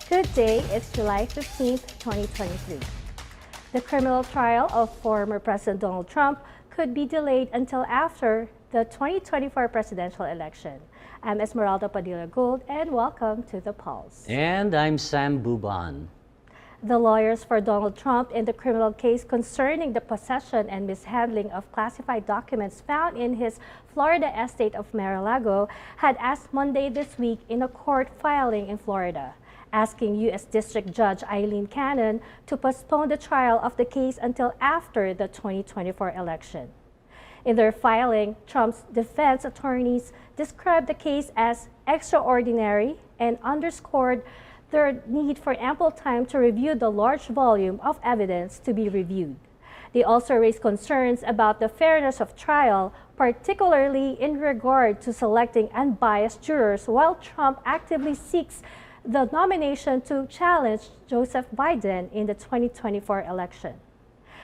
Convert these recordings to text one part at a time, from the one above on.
Good day, it's July 15th, 2023. The criminal trial of former President Donald Trump could be delayed until after the 2024 presidential election. I'm Esmeralda Padilla-Gould and welcome to The Pulse. And I'm Sam Buban. The lawyers for Donald Trump in the criminal case concerning the possession and mishandling of classified documents found in his Florida estate of Mar-a-Lago had asked Monday this week in a court filing in Florida, asking U.S. District Judge Aileen Cannon to postpone the trial of the case until after the 2024 election. In their filing, Trump's defense attorneys described the case as extraordinary and underscored their need for ample time to review the large volume of evidence to be reviewed. They also raised concerns about the fairness of trial, particularly in regard to selecting unbiased jurors, while Trump actively seeks the nomination to challenge Joseph Biden in the 2024 election.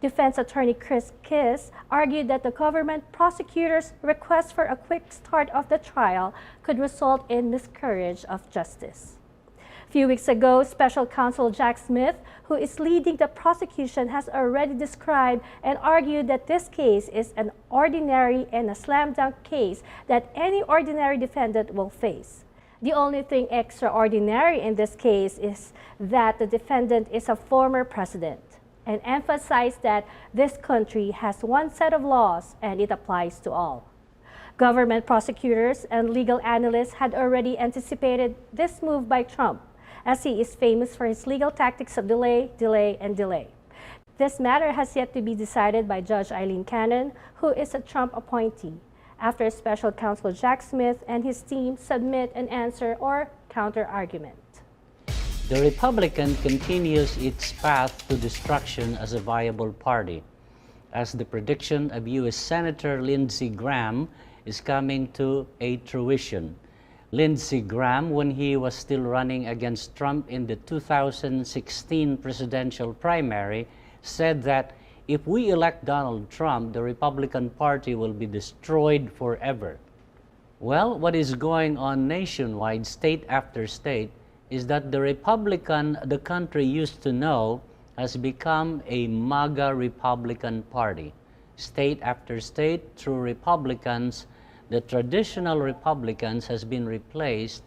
Defense attorney Chris Kiss argued that the government prosecutor's request for a quick start of the trial could result in miscarriage of justice. A few weeks ago, Special Counsel Jack Smith, who is leading the prosecution, has already described and argued that this case is an ordinary and a slam-dunk case that any ordinary defendant will face. The only thing extraordinary in this case is that the defendant is a former president, and emphasized that this country has one set of laws and it applies to all. Government prosecutors and legal analysts had already anticipated this move by Trump, as he is famous for his legal tactics of delay, delay, and delay. This matter has yet to be decided by Judge Aileen Cannon, who is a Trump appointee, after Special Counsel Jack Smith and his team submit an answer or counter-argument. The Republican continues its path to destruction as a viable party, as the prediction of U.S. Senator Lindsey Graham is coming to a fruition. Lindsey Graham, when he was still running against Trump in the 2016 presidential primary, said that if we elect Donald Trump, the Republican Party will be destroyed forever. Well, what is going on nationwide, state after state, is that the Republican the country used to know has become a MAGA Republican Party. State after state, through Republicans, the traditional Republicans has been replaced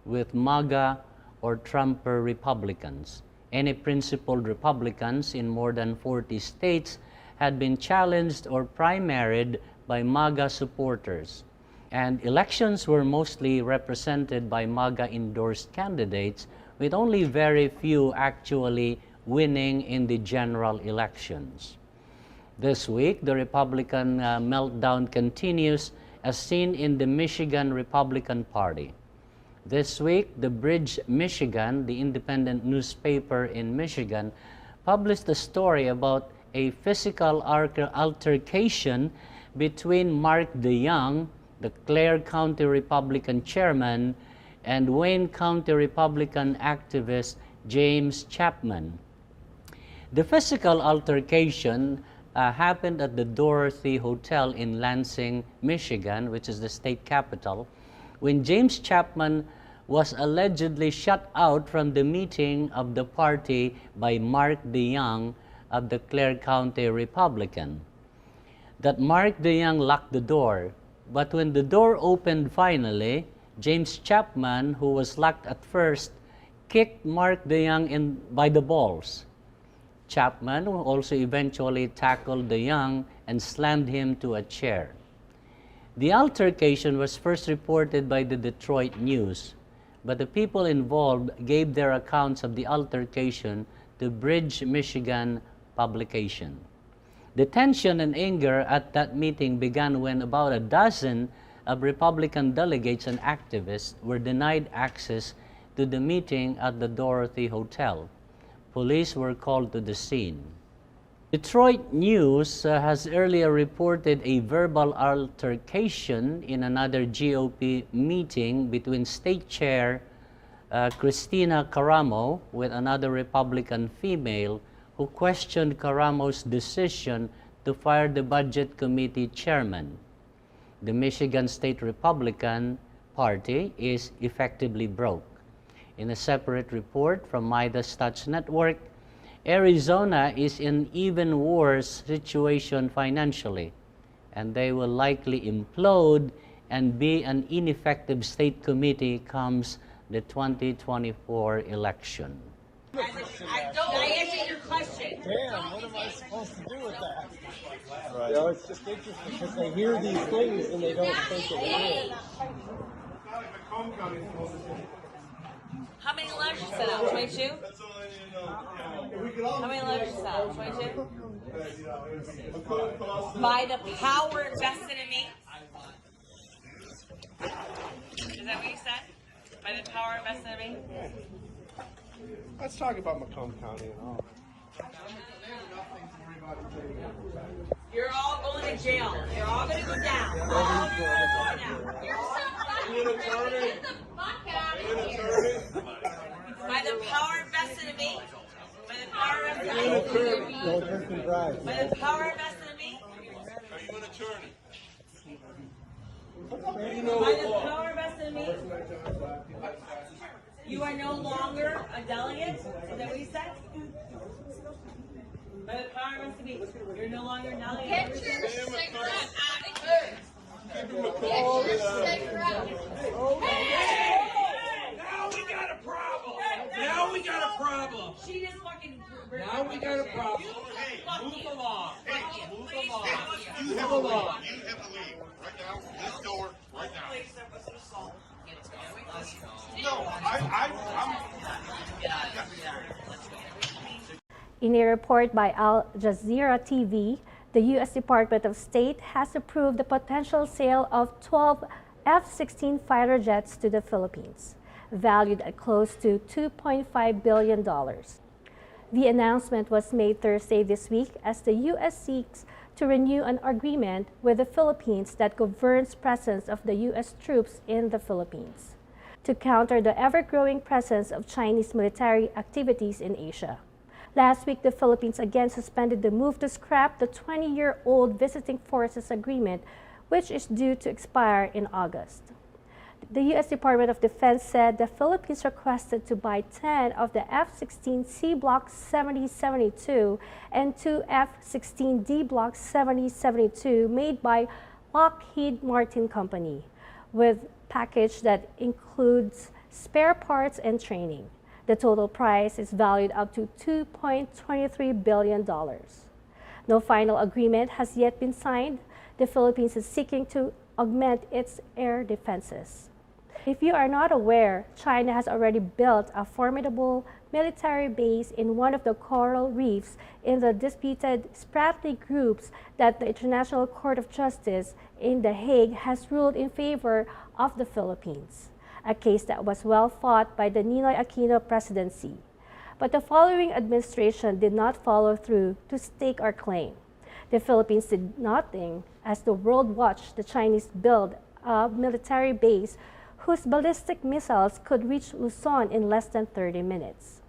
with MAGA or Trumper Republicans. Any principled Republicans in more than 40 states had been challenged or primaried by MAGA supporters. And elections were mostly represented by MAGA-endorsed candidates, with only very few actually winning in the general elections. This week, the Republican meltdown continues, as seen in the Michigan Republican Party. This week, the Bridge, Michigan, the independent newspaper in Michigan, published a story about a physical altercation between Mark DeYoung, the Clare County Republican chairman, and Wayne County Republican activist James Chapman. The physical altercation happened at the Dorothy Hotel in Lansing, Michigan, which is the state capital, when James Chapman was allegedly shut out from the meeting of the party by Mark DeYoung of the Clare County Republican. That Mark DeYoung locked the door, but when the door opened finally, James Chapman, who was locked at first, kicked Mark DeYoung by the balls. Chapman also eventually tackled DeYoung and slammed him to a chair. The altercation was first reported by the Detroit News, but the people involved gave their accounts of the altercation to Bridge, Michigan publication. The tension and anger at that meeting began when about a dozen of Republican delegates and activists were denied access to the meeting at the Dorothy Hotel. Police were called to the scene. Detroit News has earlier reported a verbal altercation in another GOP meeting between State Chair Christina Caramo with another Republican female who questioned Caramo's decision to fire the Budget Committee chairman. The Michigan State Republican Party is effectively broke. In a separate report from Midas Touch Network, Arizona is in even worse situation financially, and they will likely implode and be an ineffective state committee comes the 2024 election. I answered your question. Damn, what am I supposed to do with that? Right. You know, it's just interesting because they hear these things and they don't think it is. How many letters you sent out? 22? How many letters you sent out? 22? By the power invested in me? Is that what you said? By the power invested in me? Let's talk about Macomb County and all. You're all going to jail. You're all going to go down. All of you are going down. By the power invested in me? By the power invested in me? Don't drink and drive. By the power invested in me? Are you an attorney? By the power vested in me, you are no longer a delegate? Is that what you said? By the power vested in me, you're no longer a delegate? Get your cigarette out of here! Get your cigarette out! Now we got a problem. Now we got a problem. She just fucking... Now we got a problem. Hey, move along. Hey, move along. You have to leave. You have to leave. Right now, this door, right now. No, I'm... In a report by Al Jazeera TV, the U.S. Department of State has approved the potential sale of 12 F-16 fighter jets to the Philippines, valued at close to $2.5 billion. The announcement was made Thursday this week as the U.S. seeks to renew an agreement with the Philippines that governs presence of the U.S. troops in the Philippines to counter the ever-growing presence of Chinese military activities in Asia. Last week, the Philippines again suspended the move to scrap the 20-year-old Visiting Forces Agreement, which is due to expire in August. The U.S. Department of Defense said the Philippines requested to buy 10 of the F-16 C Block 7072 and 2 F-16D Block 7072 made by Lockheed Martin Company, with package that includes spare parts and training. The total price is valued up to $2.23 billion. No final agreement has yet been signed. The Philippines is seeking to augment its air defenses. If you are not aware, China has already built a formidable military base in one of the coral reefs in the disputed Spratly groups that the International Court of Justice in The Hague has ruled in favor of the Philippines, a case that was well fought by the Ninoy Aquino presidency. But the following administration did not follow through to stake our claim. The Philippines did nothing as the world watched the Chinese build a military base whose ballistic missiles could reach Luzon in less than 30 minutes.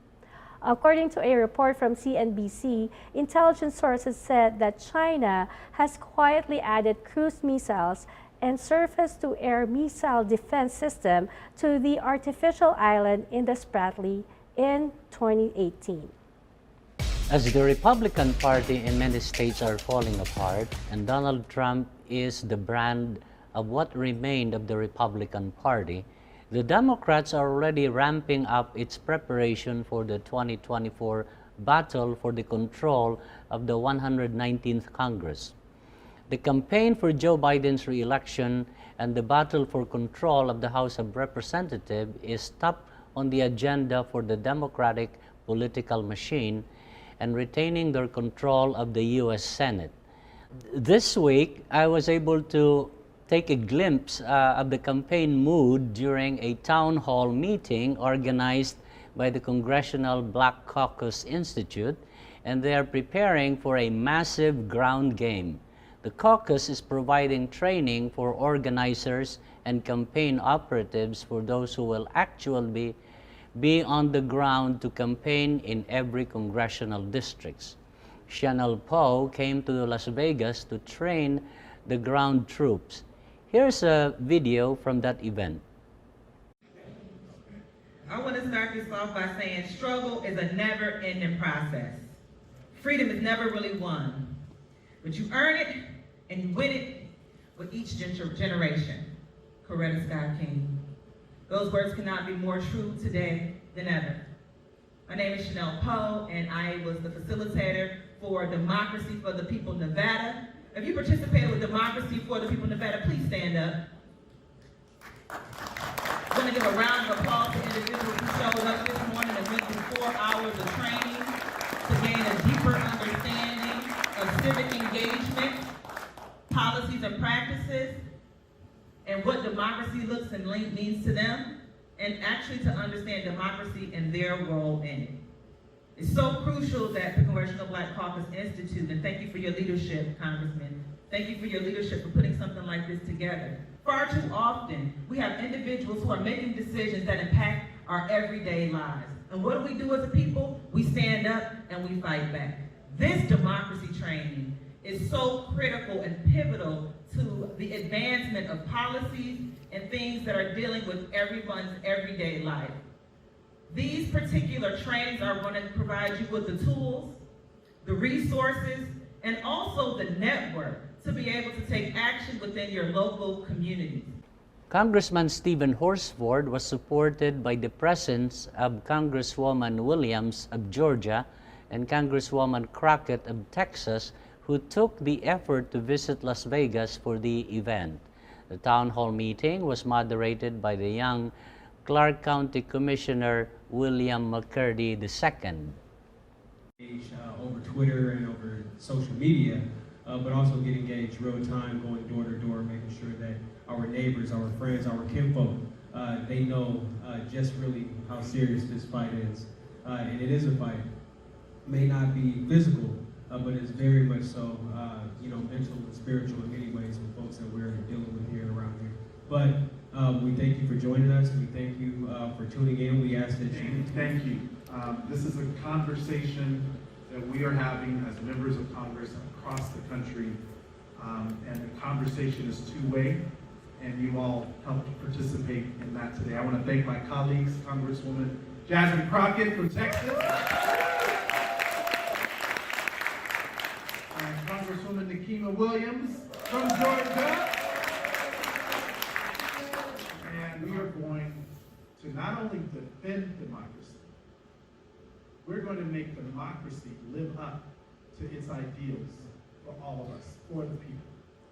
According to a report from CNBC, intelligence sources said that China has quietly added cruise missiles and surface-to-air missile defense system to the artificial island in the Spratly in 2018. As the Republican Party in many states are falling apart, and Donald Trump is the brand of what remained of the Republican Party, the Democrats are already ramping up its preparation for the 2024 battle for the control of the 119th Congress. The campaign for Joe Biden's re-election and the battle for control of the House of Representatives is top on the agenda for the Democratic political machine and retaining their control of the U.S. Senate. This week, I was able to take a glimpse of the campaign mood during a town hall meeting organized by the Congressional Black Caucus Institute, and they are preparing for a massive ground game. The caucus is providing training for organizers and campaign operatives for those who will actually be on the ground to campaign in every congressional districts. Chanel Poe came to Las Vegas to train the ground troops. Here's a video from that event. I want to start this off by saying struggle is a never-ending process. Freedom is never really won, but you earn it and you win it with each generation. Coretta Scott King. Those words cannot be more true today than ever. My name is Chanel Poe, and I was the facilitator for Democracy for the People Nevada. If you participated with Democracy for the People Nevada, please stand up. I'm going to give a round of applause to individuals who showed up this morning and went through 4 hours of training to gain a deeper understanding of civic engagement, policies and practices, and what democracy looks and means to them, and actually to understand democracy and their role in it. It's so crucial that the Congressional Black Caucus Institute, and thank you for your leadership, Congressman, thank you for your leadership for putting something like this together. Far too often, we have individuals who are making decisions that impact our everyday lives. And what do we do as a people? We stand up and we fight back. This democracy training is so critical and pivotal to the advancement of policies and things that are dealing with everyone's everyday life. These particular trainings are going to provide you with the tools, the resources, and also the network to be able to take action within your local communities. Congressman Stephen Horsford was supported by the presence of Congresswoman Williams of Georgia and Congresswoman Crockett of Texas, who took the effort to visit Las Vegas for the event. The town hall meeting was moderated by the young Clark County Commissioner William McCurdy II. Over Twitter and over social media, but also get engaged real time, going door to door, making sure that our neighbors, our friends, our kinfolk, they know just really how serious this fight is. And it is a fight. May not be physical, but it's very much so, mental and spiritual in many ways with folks that we're dealing with here and around here. But we thank you for joining us. We thank you for tuning in. We ask that you... Thank you. This is a conversation that we are having as members of Congress across the country, and the conversation is two-way, and you all helped participate in that today. I want to thank my colleagues, Congresswoman Jasmine Crockett from Texas, and Congresswoman Nikema Williams from Georgia. And we are going to not only defend democracy, we're going to make democracy live up to its ideals for all of us, for the people.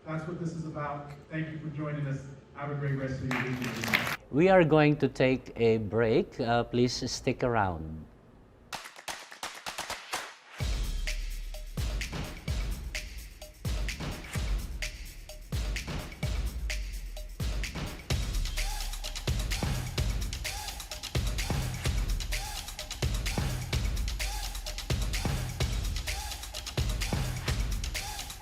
That's what this is about. Thank you for joining us. Have a great rest of your weekend. We are going to take a break. Please stick around.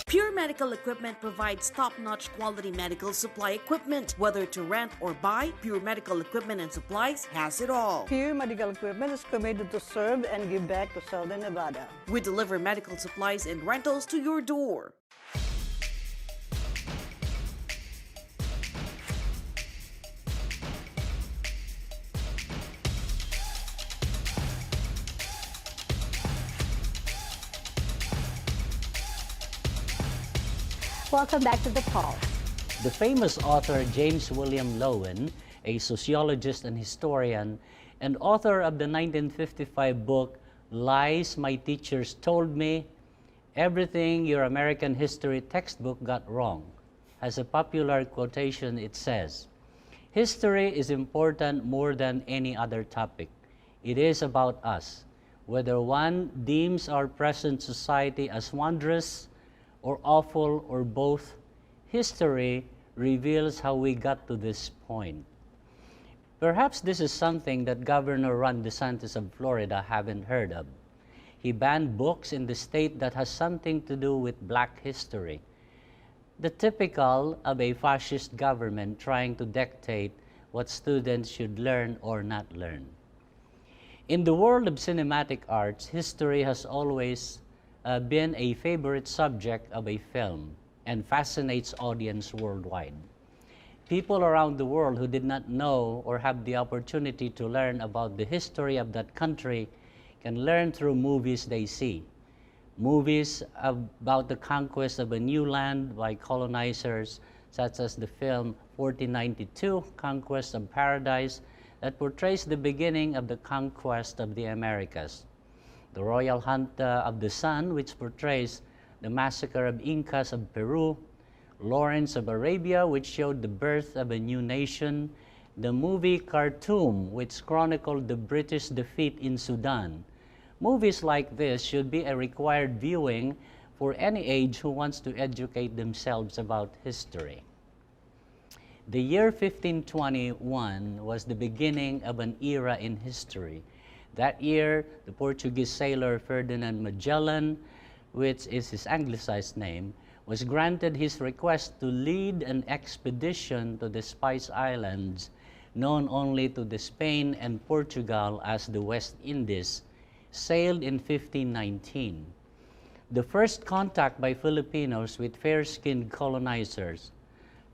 Pure Medical Equipment provides top-notch quality medical supply equipment. Whether to rent or buy, Pure Medical Equipment and Supplies has it all. Pure Medical Equipment is committed to serve and give back to Southern Nevada. We deliver medical supplies and rentals to your door. Welcome back to The Pulse. The famous author James William Loewen, a sociologist and historian, and author of the 1955 book Lies My Teachers Told Me, Everything Your American History Textbook Got Wrong, has a popular quotation. It says, "History is important more than any other topic. It is about us. Whether one deems our present society as wondrous or awful or both, history reveals how we got to this point." Perhaps this is something that Governor Ron DeSantis of Florida haven't heard of. He banned books in the state that has something to do with Black history, the typical of a fascist government trying to dictate what students should learn or not learn. In the world of cinematic arts, history has always been a favorite subject of a film and fascinates audience worldwide. people around the world who did not know or have the opportunity to learn about the history of that country can learn through movies they see. Movies about the conquest of a new land by colonizers, such as the film 1492, Conquest of Paradise, that portrays the beginning of the conquest of the Americas. The Royal Hunt of the Sun, which portrays the massacre of Incas of Peru. Lawrence of Arabia, which showed the birth of a new nation. The movie Khartoum, which chronicled the British defeat in Sudan. Movies like this should be a required viewing for any age who wants to educate themselves about history. The year 1521 was the beginning of an era in history. That year, the Portuguese sailor Ferdinand Magellan, which is his anglicized name, was granted his request to lead an expedition to the Spice Islands, known only to the Spain and Portugal as the West Indies, sailed in 1519. The first contact by Filipinos with fair-skinned colonizers,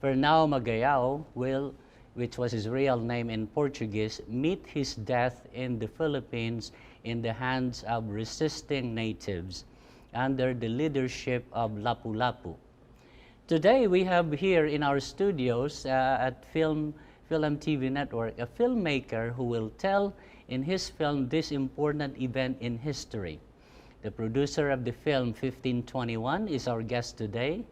Fernão Magalhães will, which was his real name in Portuguese, meet his death in the Philippines in the hands of resisting natives under the leadership of Lapu-Lapu. Today we have here in our studios at FilAmTV Network a filmmaker who will tell in his film this important event in history. The producer of the film 1521 is our guest today.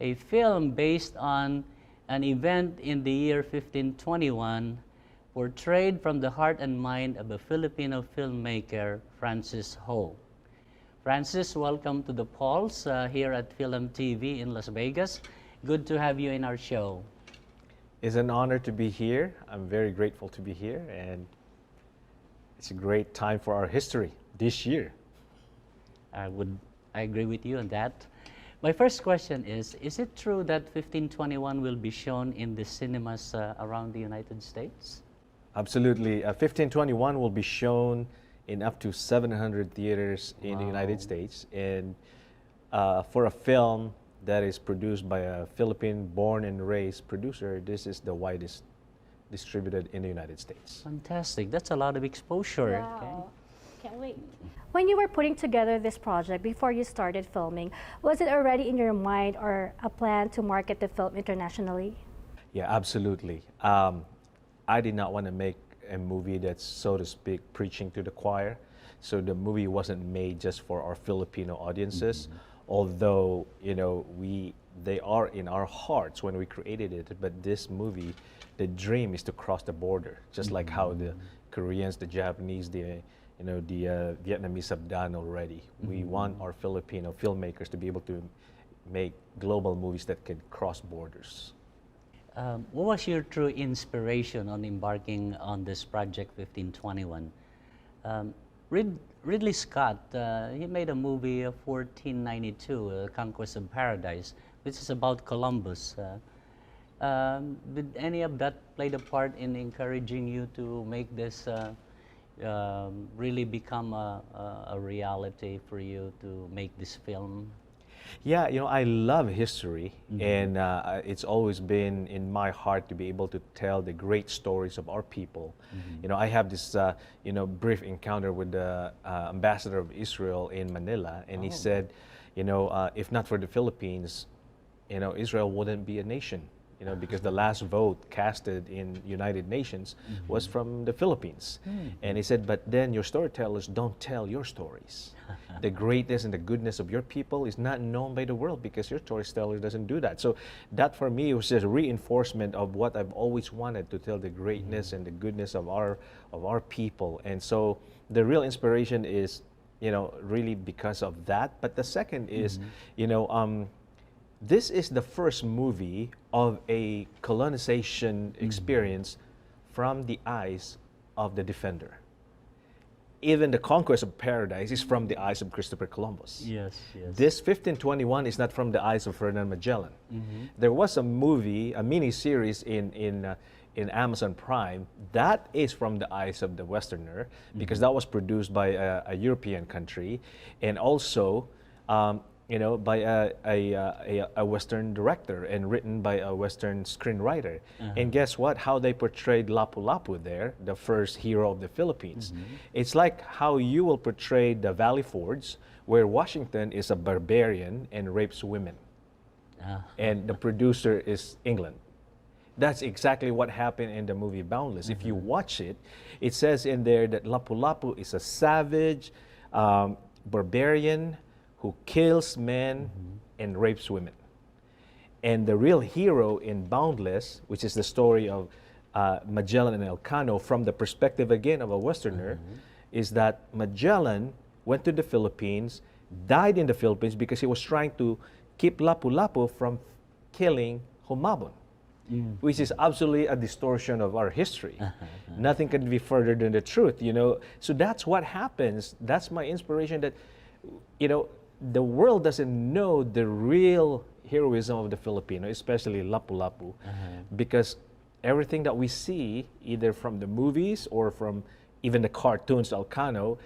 A film based on an event in the year 1521 portrayed from the heart and mind of a Filipino filmmaker, Francis Ho. Francis, welcome to the Pulse here at FilAmTV in Las Vegas. Good to have you in our show. It's an honor to be here. I'm very grateful to be here, and it's a great time for our history this year. I agree with you on that. My first question is it true that 1521 will be shown in the cinemas around the United States? Absolutely. 1521 will be shown in up to 700 theaters in the United States. And for a film that is produced by a Philippine born and raised producer, this is the widest distributed in the United States. Fantastic. That's a lot of exposure. Wow. Okay. Can't wait. When you were putting together this project before you started filming, was it already in your mind or a plan to market the film internationally? Yeah, absolutely. I did not want to make a movie that's, so to speak, preaching to the choir. So the movie wasn't made just for our Filipino audiences, although, you know, they are in our hearts when we created it. But this movie, the dream is to cross the border, just like how the Koreans, the Japanese, the Vietnamese have done already. We want our Filipino filmmakers to be able to make global movies that can cross borders. What was your true inspiration on embarking on this project 1521? Ridley Scott, he made a movie 1492, Conquest of Paradise, which is about Columbus. Did any of that play a part in encouraging you to make this really become a reality for you to make this film? Yeah, you know, I love history, and it's always been in my heart to be able to tell the great stories of our people. You know, I have this, brief encounter with the ambassador of Israel in Manila, and he said, if not for the Philippines, Israel wouldn't be a nation. Because the last vote casted in United Nations was from the Philippines. And he said, but then your storytellers don't tell your stories. The greatness and the goodness of your people is not known by the world because your storyteller doesn't do that. So that for me was just a reinforcement of what I've always wanted, to tell the greatness and the goodness of our people. And so the real inspiration is, really because of that. But the second is, this is the first movie of a colonization experience from the eyes of the defender. Even the Conquest of Paradise is from the eyes of Christopher Columbus. Yes. This 1521 is not from the eyes of Ferdinand Magellan. There was a movie, a mini-series in Amazon Prime, that is from the eyes of the Westerner, because that was produced by a European country. And also, by a Western director and written by a Western screenwriter. And guess what? How they portrayed Lapu-Lapu there, the first hero of the Philippines. It's like how you will portray the Valley Forge, where Washington is a barbarian and rapes women. And the producer is England. That's exactly what happened in the movie Boundless. If you watch it, it says in there that Lapu-Lapu is a savage, barbarian who kills men and rapes women. And the real hero in Boundless, which is the story of Magellan and Elcano from the perspective again of a Westerner, is that Magellan went to the Philippines, died in the Philippines because he was trying to keep Lapu-Lapu from killing Humabon, which is absolutely a distortion of our history. Nothing can be further than the truth, So that's what happens. That's my inspiration that, the world doesn't know the real heroism of the Filipino, especially Lapu-Lapu, because everything that we see, either from the movies or from even the cartoons, Elcano,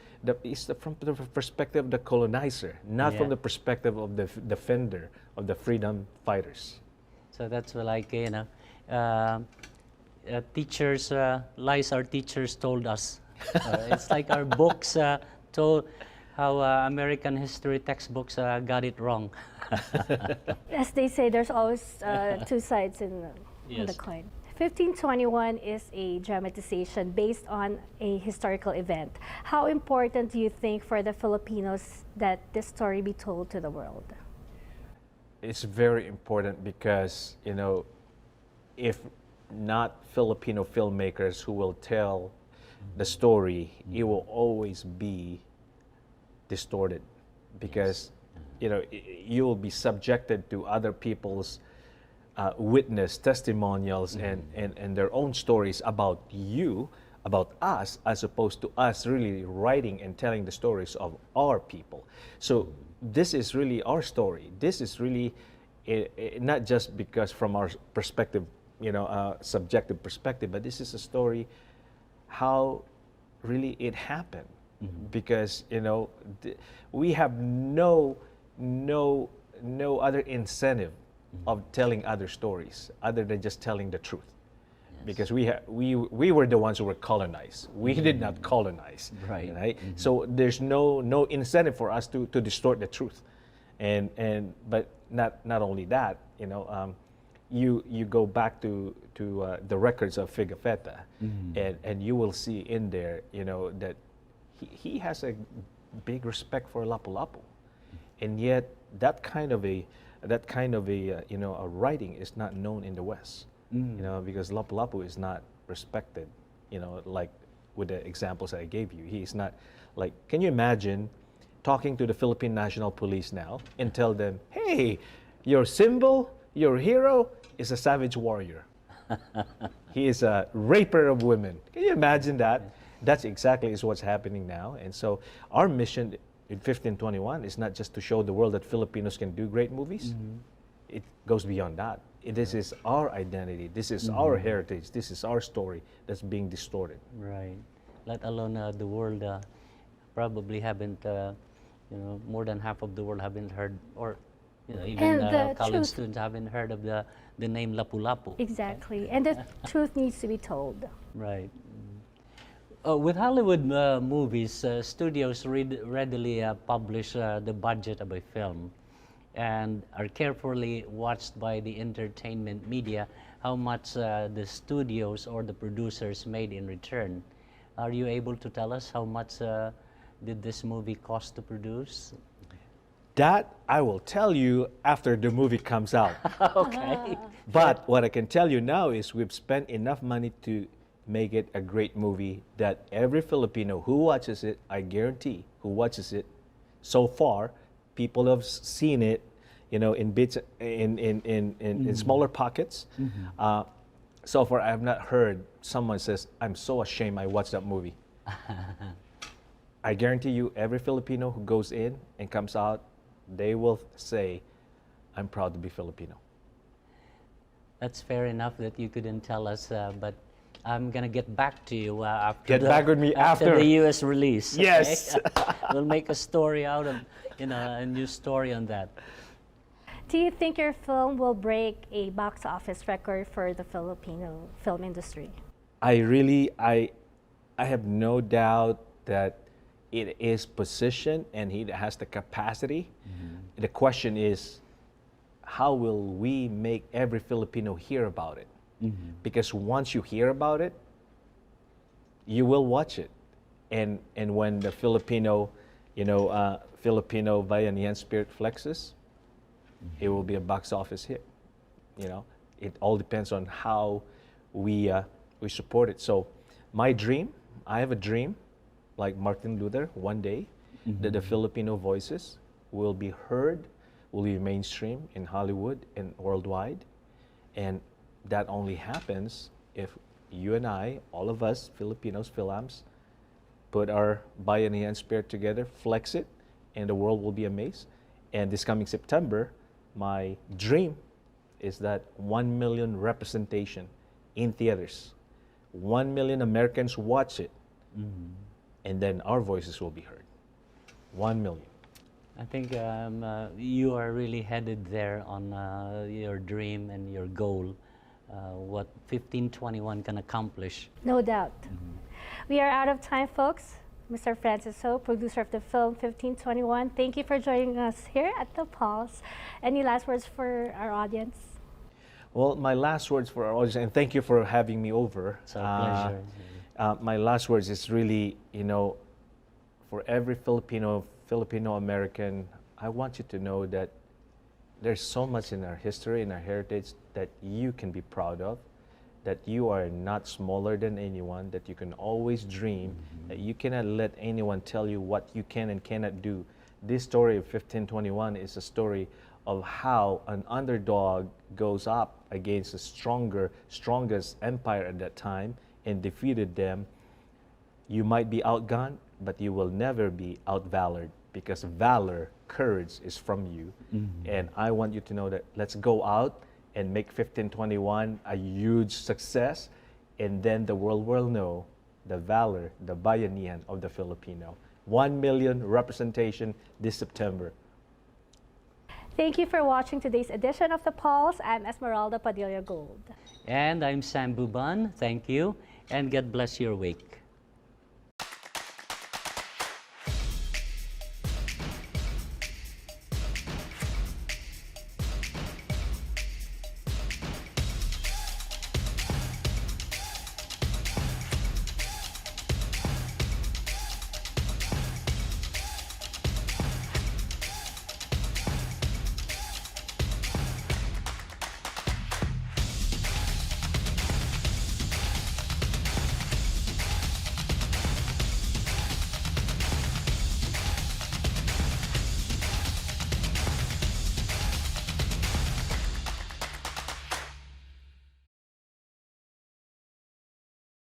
is from the perspective of the colonizer, not from the perspective of the defender, of the freedom fighters. So that's like, teachers, lies our teachers told us. It's like our books told how American history textbooks got it wrong. As they say, there's always two sides in the coin. 1521 is a dramatization based on a historical event. How important do you think for the Filipinos that this story be told to the world? It's very important because, if not Filipino filmmakers who will tell the story, it will always be distorted because, you will be subjected to other people's witness testimonials and their own stories about you, about us, as opposed to us really writing and telling the stories of our people. So this is really our story. This is really not just because from our perspective, subjective perspective, but this is a story how really it happened. Because we have no other incentive of telling other stories other than just telling the truth. Because we were the ones who were colonized. We did not colonize. Right? So there's no incentive for us to distort the truth. But not only that, you go back to the records of Figafetta, and you will see in there, that he has a big respect for Lapu-Lapu, and yet that kind of a writing is not known in the West, because Lapu-Lapu is not respected, like with the examples that I gave you. He is not like. Can you imagine talking to the Philippine National Police now and tell them, "Hey, your symbol, your hero is a savage warrior. He is a raper of women." Can you imagine that? That's exactly is what's happening now. And so our mission in 1521 is not just to show the world that Filipinos can do great movies. It goes beyond that. This is our identity. This is our heritage. This is our story that's being distorted. Right. Let alone the world probably haven't, more than half of the world haven't heard, or even college students haven't heard of the name Lapu-Lapu. Exactly. And the truth needs to be told. Right. With Hollywood movies, studios readily publish the budget of a film and are carefully watched by the entertainment media how much the studios or the producers made in return. Are you able to tell us how much did this movie cost to produce? That I will tell you after the movie comes out. Okay. But what I can tell you now is we've spent enough money to make it a great movie that every Filipino who watches it, I guarantee, who watches it so far, people have seen it, in bits, in smaller pockets. So far, I have not heard someone says, "I'm so ashamed I watched that movie." I guarantee you, every Filipino who goes in and comes out, they will say, "I'm proud to be Filipino." That's fair enough that you couldn't tell us, but I'm gonna get back to you after Get back with me after. the U.S. release. Okay? Yes. We'll make a story out of, a new story on that. Do you think your film will break a box office record for the Filipino film industry? I have no doubt that it is positioned and it has the capacity. The question is, how will we make every Filipino hear about it? Because once you hear about it, you will watch it. And when the Filipino Bayanihan spirit flexes, it will be a box office hit. It all depends on how we support it. So my dream, I have a dream, like Martin Luther, one day, that the Filipino voices will be heard, will be mainstream in Hollywood and worldwide. And that only happens if you and I, all of us, Filipinos, Fil-Ams, put our Bayanihan spirit together, flex it, and the world will be amazed. And this coming September, my dream is that 1 million representation in theaters. 1 million Americans watch it, and then our voices will be heard. 1 million. I think you are really headed there on your dream and your goal, what 1521 can accomplish. No doubt. We are out of time, folks. Mr. Francis Ho, producer of the film 1521, thank you for joining us here at The Pulse. Any last words for our audience? Well, my last words for our audience, and thank you for having me over. It's our pleasure. My last words is really, for every Filipino-American, I want you to know that there's so much in our history, in our heritage, that you can be proud of, that you are not smaller than anyone, that you can always dream, that you cannot let anyone tell you what you can and cannot do. This story of 1521 is a story of how an underdog goes up against the strongest empire at that time and defeated them. You might be outgunned, but you will never be outvalored, because valor, courage is from you. And I want you to know that let's go out and make 1521 a huge success, and then the world will know the valor, the bayanihan of the Filipino. 1 million representation this September. Thank you for watching today's edition of The Pulse. I'm Esmeralda Padilla-Gould. And I'm Sam Buban. Thank you, and God bless your week.